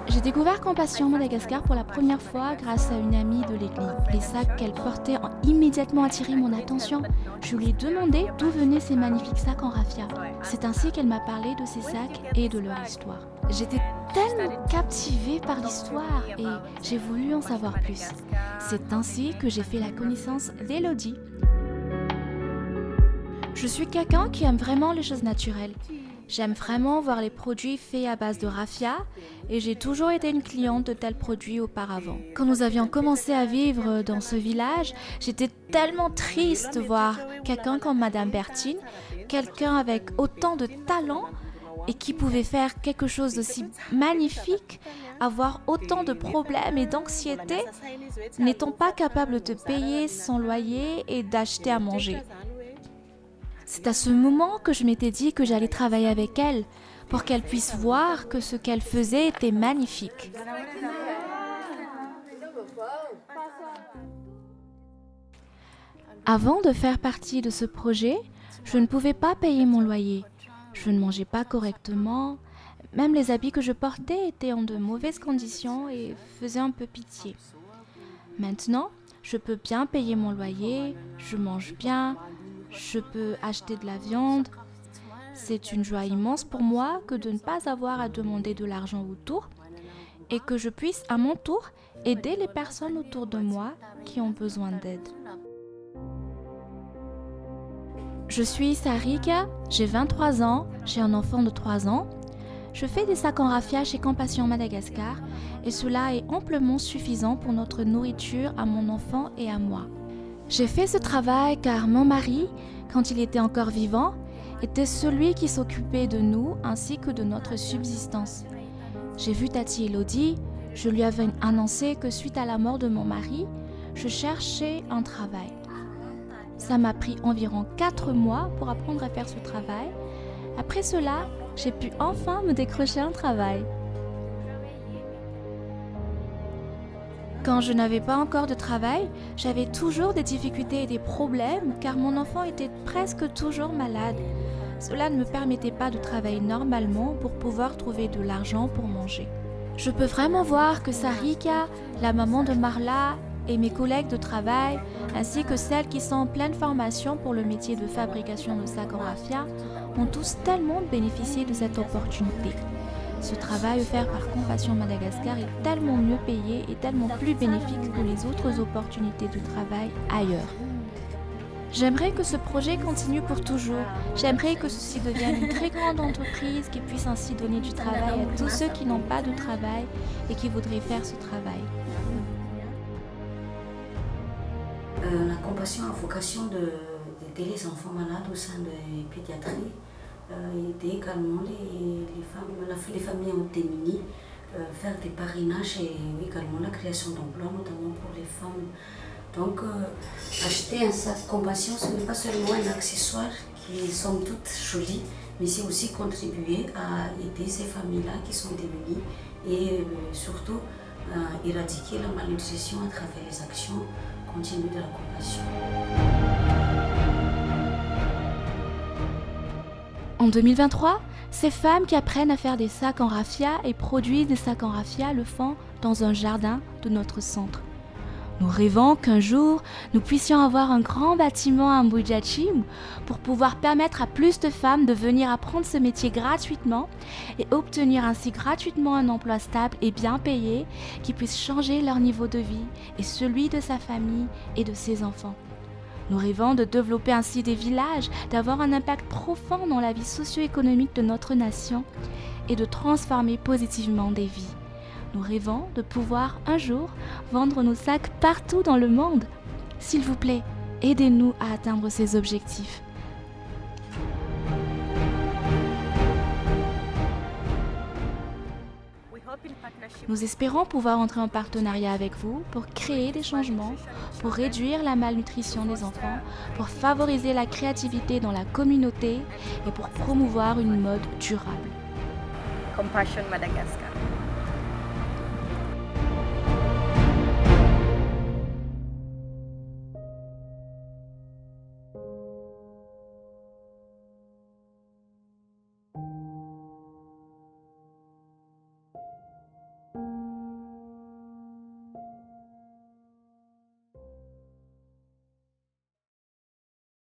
J'ai découvert Compassion Madagascar pour la première fois grâce à une amie de l'église. Les sacs qu'elle portait ont immédiatement attiré mon attention. Je lui ai demandé d'où venaient ces magnifiques sacs en raffia. C'est ainsi qu'elle m'a parlé de ces sacs et de leur histoire. J'étais tellement captivée par l'histoire et j'ai voulu en savoir plus. C'est ainsi que j'ai fait la connaissance d'Elodie. Je suis quelqu'un qui aime vraiment les choses naturelles. J'aime vraiment voir les produits faits à base de raffia et j'ai toujours été une cliente de tels produits auparavant. Quand nous avions commencé à vivre dans ce village, j'étais tellement triste de voir quelqu'un comme Madame Bertine, quelqu'un avec autant de talent et qui pouvait faire quelque chose d'aussi magnifique, avoir autant de problèmes et d'anxiété, n'étant pas capable de payer son loyer et d'acheter à manger. C'est à ce moment que je m'étais dit que j'allais travailler avec elle pour qu'elle puisse voir que ce qu'elle faisait était magnifique. Avant de faire partie de ce projet, je ne pouvais pas payer mon loyer. Je ne mangeais pas correctement. Même les habits que je portais étaient en de mauvaises conditions et faisaient un peu pitié. Maintenant, je peux bien payer mon loyer, je mange bien, je peux acheter de la viande. C'est une joie immense pour moi que de ne pas avoir à demander de l'argent autour et que je puisse à mon tour aider les personnes autour de moi qui ont besoin d'aide. Je suis Sarika, j'ai 23 ans, j'ai un enfant de 3 ans. Je fais des sacs en raffia chez Compassion Madagascar et cela est amplement suffisant pour notre nourriture à mon enfant et à moi. J'ai fait ce travail car mon mari, quand il était encore vivant, était celui qui s'occupait de nous ainsi que de notre subsistance. J'ai vu Tati Elodie, je lui avais annoncé que suite à la mort de mon mari, je cherchais un travail. Ça m'a pris environ 4 mois pour apprendre à faire ce travail. Après cela, j'ai pu enfin me décrocher un travail. Quand je n'avais pas encore de travail, j'avais toujours des difficultés et des problèmes car mon enfant était presque toujours malade. Cela ne me permettait pas de travailler normalement pour pouvoir trouver de l'argent pour manger. Je peux vraiment voir que Sarika, la maman de Marla et mes collègues de travail, ainsi que celles qui sont en pleine formation pour le métier de fabrication de sacs en raffia, ont tous tellement bénéficié de cette opportunité. Ce travail offert par Compassion Madagascar est tellement mieux payé et tellement plus bénéfique que les autres opportunités de travail ailleurs. J'aimerais que ce projet continue pour toujours. J'aimerais que ceci devienne une très grande entreprise qui puisse ainsi donner du travail à tous ceux qui n'ont pas de travail et qui voudraient faire ce travail. La Compassion a vocation d'aider les enfants malades au sein de pédiatrie. Aider également les familles démunies, faire des parrainages et également la création d'emplois, notamment pour les femmes. Donc, acheter un sac Compassion, ce n'est pas seulement un accessoire qui sont toutes jolies, mais c'est aussi contribuer à aider ces familles-là qui sont démunies et surtout éradiquer la malnutrition à travers les actions continues de la Compassion. En 2023, ces femmes qui apprennent à faire des sacs en raffia et produisent des sacs en raffia le font dans un jardin de notre centre. Nous rêvons qu'un jour, nous puissions avoir un grand bâtiment à Mbujachim pour pouvoir permettre à plus de femmes de venir apprendre ce métier gratuitement et obtenir ainsi gratuitement un emploi stable et bien payé qui puisse changer leur niveau de vie et celui de sa famille et de ses enfants. Nous rêvons de développer ainsi des villages, d'avoir un impact profond dans la vie socio-économique de notre nation et de transformer positivement des vies. Nous rêvons de pouvoir un jour vendre nos sacs partout dans le monde. S'il vous plaît, aidez-nous à atteindre ces objectifs. Nous espérons pouvoir entrer en partenariat avec vous pour créer des changements, pour réduire la malnutrition des enfants, pour favoriser la créativité dans la communauté et pour promouvoir une mode durable. Compassion Madagascar.